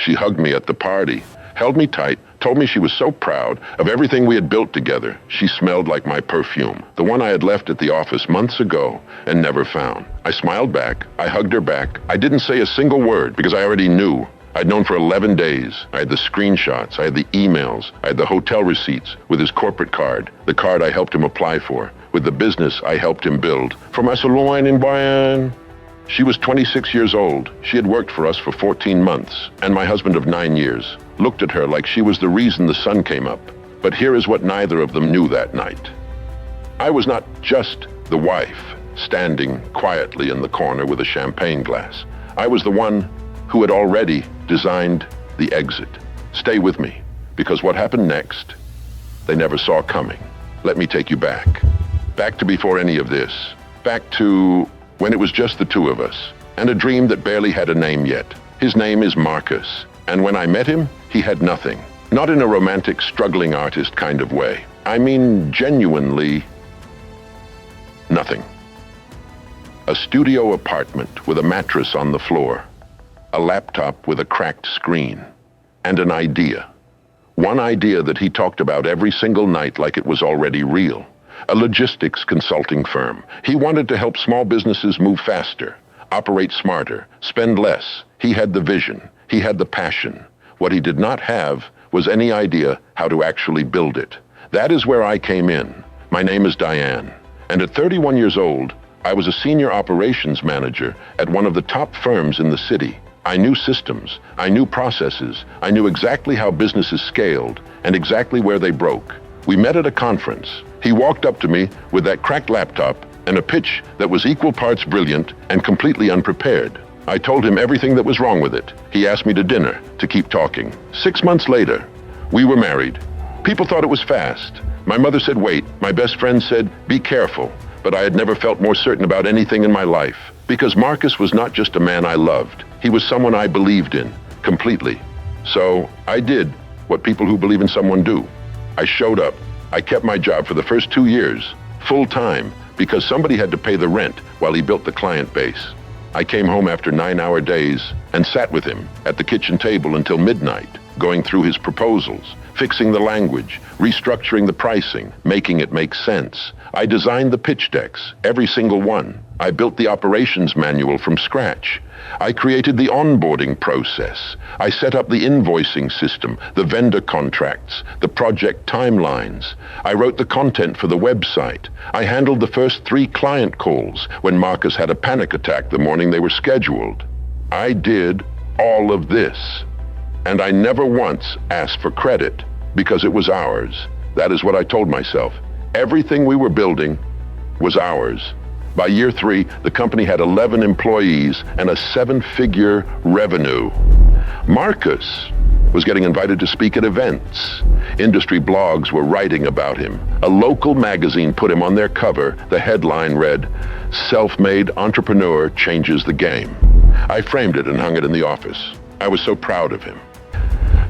She hugged me at the party, held me tight, told me she was so proud of everything we had built together. She smelled like my perfume, the one I had left at the office months ago and never found. I smiled back. I hugged her back. I didn't say a single word because I already knew. I'd known for 11 days. I had the screenshots. I had the emails. I had the hotel receipts with his corporate card, the card I helped him apply for, with the business I helped him build. For my salon in Bayern. She was 26 years old. She had worked for us for 14 months, and my husband of 9 years looked at her like she was the reason the sun came up. But here is what neither of them knew that night. I was not just the wife, standing quietly in the corner with a champagne glass. I was the one who had already designed the exit. Stay with me, because what happened next, they never saw coming. Let me take you back. Back to before any of this. Back to when it was just the two of us, and a dream that barely had a name yet. His name is Marcus, and when I met him, he had nothing. Not in a romantic, struggling artist kind of way. I mean, genuinely nothing. A studio apartment with a mattress on the floor, a laptop with a cracked screen, and an idea. One idea that he talked about every single night like it was already real. A logistics consulting firm. He wanted to help small businesses move faster, operate smarter, spend less. He had the vision. He had the passion. What he did not have was any idea how to actually build it. That is where I came in. My name is Diane, and at 31 years old, I was a senior operations manager at one of the top firms in the city. I knew systems, I knew processes, I knew exactly how businesses scaled and exactly where they broke. We met at a conference. He walked up to me with that cracked laptop and a pitch that was equal parts brilliant and completely unprepared. I told him everything that was wrong with it. He asked me to dinner to keep talking. 6 months later, we were married. People thought it was fast. My mother said, wait. My best friend said, be careful. But I had never felt more certain about anything in my life, because Marcus was not just a man I loved. He was someone I believed in, completely. So I did what people who believe in someone do. I showed up. I kept my job for the first 2 years, full time, because somebody had to pay the rent while he built the client base. I came home after 9-hour days and sat with him at the kitchen table until midnight, going through his proposals, fixing the language, restructuring the pricing, making it make sense. I designed the pitch decks, every single one. I built the operations manual from scratch. I created the onboarding process. I set up the invoicing system, the vendor contracts, the project timelines. I wrote the content for the website. I handled the first 3 client calls when Marcus had a panic attack the morning they were scheduled. I did all of this. And I never once asked for credit because it was ours. That is what I told myself. Everything we were building was ours. By year 3, the company had 11 employees and a 7-figure revenue. Marcus was getting invited to speak at events. Industry blogs were writing about him. A local magazine put him on their cover. The headline read, "Self-made entrepreneur changes the game." I framed it and hung it in the office. I was so proud of him.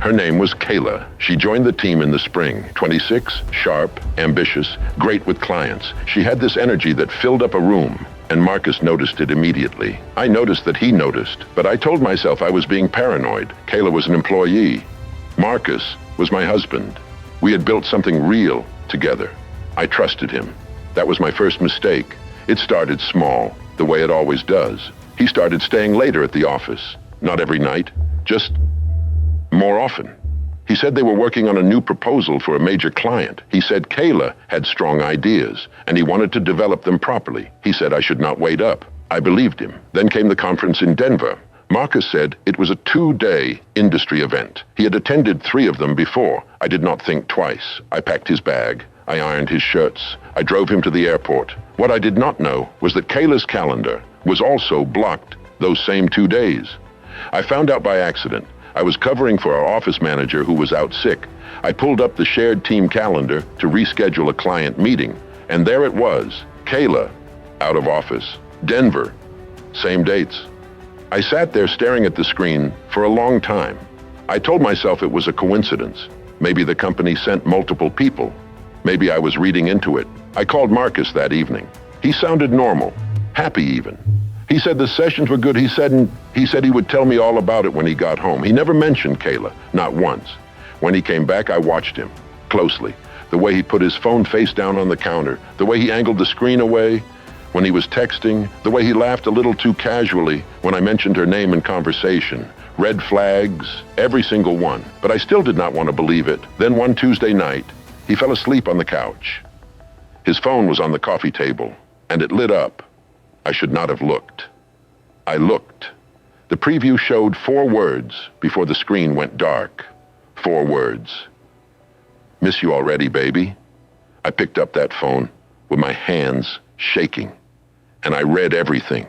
Her name was Kayla. She joined the team in the spring. 26, sharp, ambitious, great with clients. She had this energy that filled up a room, and Marcus noticed it immediately. I noticed that he noticed, but I told myself I was being paranoid. Kayla was an employee. Marcus was my husband. We had built something real together. I trusted him. That was my first mistake. It started small, the way it always does. He started staying later at the office. Not every night, just more often. He said they were working on a new proposal for a major client. He said Kayla had strong ideas, and he wanted to develop them properly. He said I should not wait up. I believed him. Then came the conference in Denver. Marcus said it was a 2-day industry event. He had attended 3 of them before. I did not think twice. I packed his bag. I ironed his shirts. I drove him to the airport. What I did not know was that Kayla's calendar was also blocked those same 2 days. I found out by accident. I was covering for our office manager who was out sick. I pulled up the shared team calendar to reschedule a client meeting, and there it was, Kayla, out of office, Denver, same dates. I sat there staring at the screen for a long time. I told myself it was a coincidence. Maybe the company sent multiple people. Maybe I was reading into it. I called Marcus that evening. He sounded normal, happy even. He said the sessions were good. He said he would tell me all about it when he got home. He never mentioned Kayla, not once. When he came back, I watched him closely. The way he put his phone face down on the counter, the way he angled the screen away when he was texting, the way he laughed a little too casually when I mentioned her name in conversation. Red flags, every single one. But I still did not want to believe it. Then one Tuesday night, he fell asleep on the couch. His phone was on the coffee table, and it lit up. I should not have looked. I looked. The preview showed 4 words before the screen went dark. 4 words. Miss you already, baby. I picked up that phone with my hands shaking, and I read everything.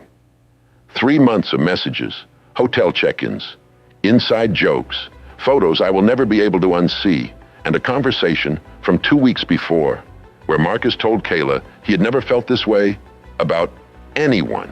3 months of messages, hotel check-ins, inside jokes, photos I will never be able to unsee, and a conversation from 2 weeks before where Marcus told Kayla he had never felt this way about anyone.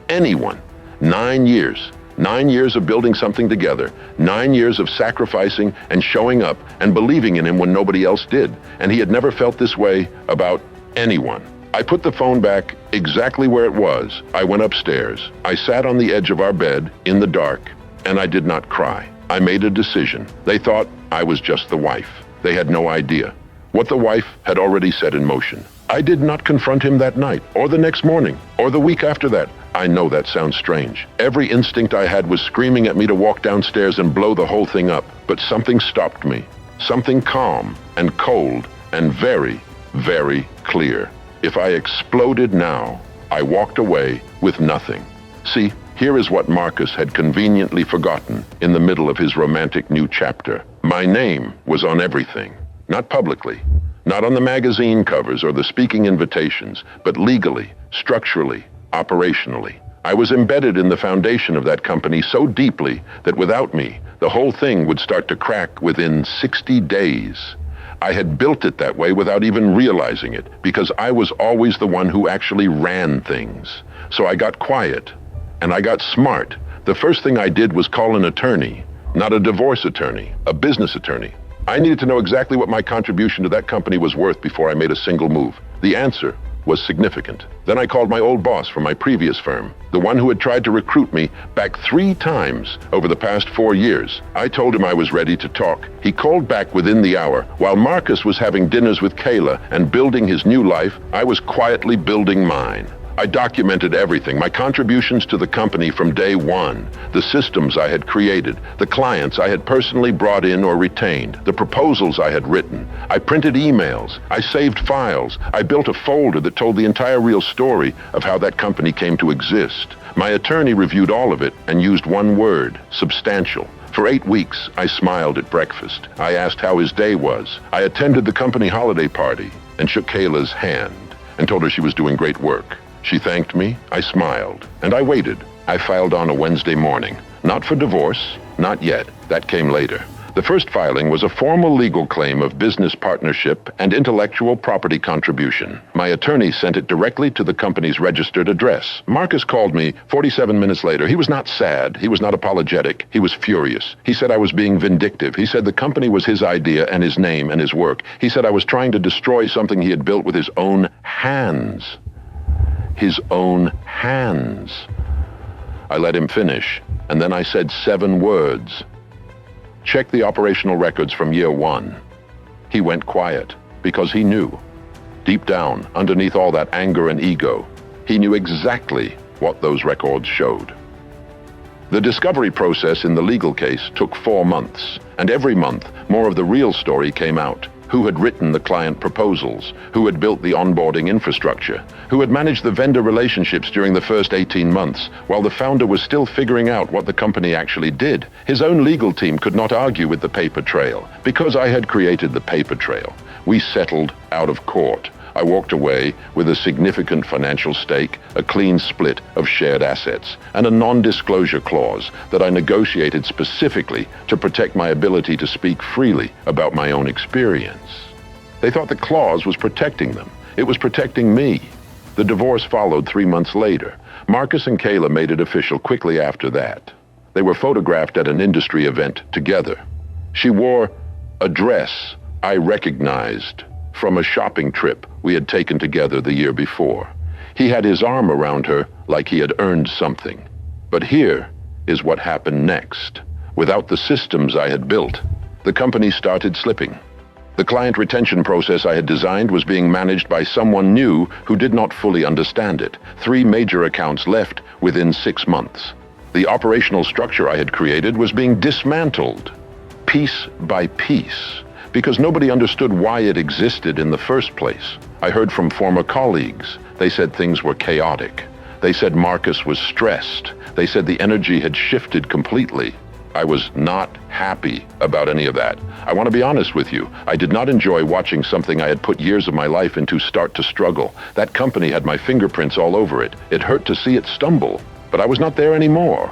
Anyone. 9 years. 9 years of building something together. 9 years of sacrificing and showing up and believing in him when nobody else did. And he had never felt this way about anyone. I put the phone back exactly where it was. I went upstairs. I sat on the edge of our bed in the dark, and I did not cry. I made a decision. They thought I was just the wife. They had no idea what the wife had already set in motion. I did not confront him that night, or the next morning, or the week after that. I know that sounds strange. Every instinct I had was screaming at me to walk downstairs and blow the whole thing up, but something stopped me. Something calm and cold and very, very clear. If I exploded now, I walked away with nothing. See, here is what Marcus had conveniently forgotten in the middle of his romantic new chapter. My name was on everything. Not publicly, not on the magazine covers or the speaking invitations, but legally, structurally, operationally. I was embedded in the foundation of that company so deeply that without me, the whole thing would start to crack within 60 days. I had built it that way without even realizing it, because I was always the one who actually ran things. So I got quiet, and I got smart. The first thing I did was call an attorney, not a divorce attorney, a business attorney. I needed to know exactly what my contribution to that company was worth before I made a single move. The answer was significant. Then I called my old boss from my previous firm, the one who had tried to recruit me back 3 times over the past 4 years. I told him I was ready to talk. He called back within the hour. While Marcus was having dinners with Kayla and building his new life, I was quietly building mine. I documented everything, my contributions to the company from day one, the systems I had created, the clients I had personally brought in or retained, the proposals I had written. I printed emails, I saved files, I built a folder that told the entire real story of how that company came to exist. My attorney reviewed all of it and used one word: substantial. For 8 weeks, I smiled at breakfast. I asked how his day was. I attended the company holiday party and shook Kayla's hand and told her she was doing great work. She thanked me, I smiled, and I waited. I filed on a Wednesday morning. Not for divorce, not yet. That came later. The first filing was a formal legal claim of business partnership and intellectual property contribution. My attorney sent it directly to the company's registered address. Marcus called me 47 minutes later. He was not sad. He was not apologetic. He was furious. He said I was being vindictive. He said the company was his idea and his name and his work. He said I was trying to destroy something he had built with his own hands. His own hands. I let him finish, and then I said 7 words. Check the operational records from year 1. He went quiet, because he knew. Deep down, underneath all that anger and ego, he knew exactly what those records showed. The discovery process in the legal case took 4 months, and every month, more of the real story came out. Who had written the client proposals, who had built the onboarding infrastructure, who had managed the vendor relationships during the first 18 months, while the founder was still figuring out what the company actually did. His own legal team could not argue with the paper trail. Because I had created the paper trail, we settled out of court. I walked away with a significant financial stake, a clean split of shared assets, and a non-disclosure clause that I negotiated specifically to protect my ability to speak freely about my own experience. They thought the clause was protecting them. It was protecting me. The divorce followed 3 months later. Marcus and Kayla made it official quickly after that. They were photographed at an industry event together. She wore a dress I recognized from a shopping trip we had taken together the year before. He had his arm around her like he had earned something. But here is what happened next. Without the systems I had built, the company started slipping. The client retention process I had designed was being managed by someone new who did not fully understand it. 3 major accounts left within 6 months. The operational structure I had created was being dismantled, piece by piece, because nobody understood why it existed in the first place. I heard from former colleagues. They said things were chaotic. They said Marcus was stressed. They said the energy had shifted completely. I was not happy about any of that. I want to be honest with you. I did not enjoy watching something I had put years of my life into start to struggle. That company had my fingerprints all over it. It hurt to see it stumble, but I was not there anymore.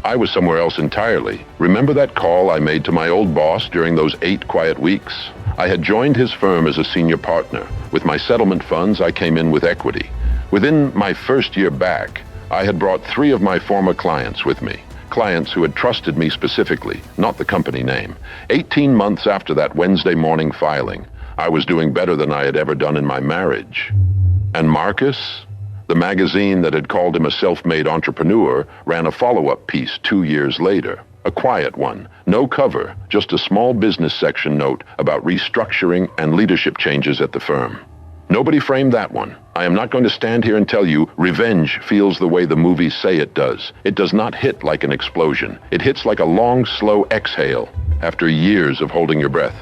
I was somewhere else entirely. Remember that call I made to my old boss during those 8 quiet weeks? I had joined his firm as a senior partner. With my settlement funds, I came in with equity. Within my first year back, I had brought 3 of my former clients with me. Clients who had trusted me specifically, not the company name. 18 months after that Wednesday morning filing, I was doing better than I had ever done in my marriage. And Marcus, the magazine that had called him a self-made entrepreneur, ran a follow-up piece 2 years later. A quiet one, no cover, just a small business section note about restructuring and leadership changes at the firm. Nobody framed that one. I am not going to stand here and tell you revenge feels the way the movies say it does. It does not hit like an explosion. It hits like a long, slow exhale after years of holding your breath.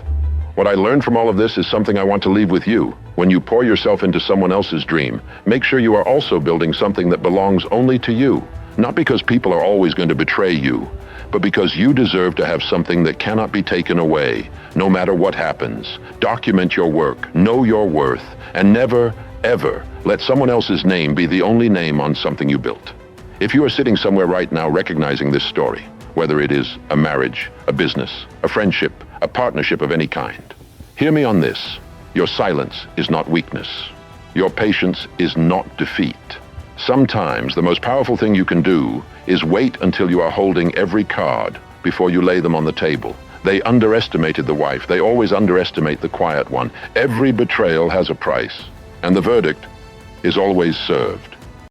What I learned from all of this is something I want to leave with you. When you pour yourself into someone else's dream, make sure you are also building something that belongs only to you. Not because people are always going to betray you, but because you deserve to have something that cannot be taken away, no matter what happens. Document your work, know your worth, and never, ever let someone else's name be the only name on something you built. If you are sitting somewhere right now recognizing this story, whether it is a marriage, a business, a friendship, a partnership of any kind, hear me on this. Your silence is not weakness. Your patience is not defeat. Sometimes the most powerful thing you can do is wait until you are holding every card before you lay them on the table. They underestimated the wife. They always underestimate the quiet one. Every betrayal has a price, and the verdict is always served.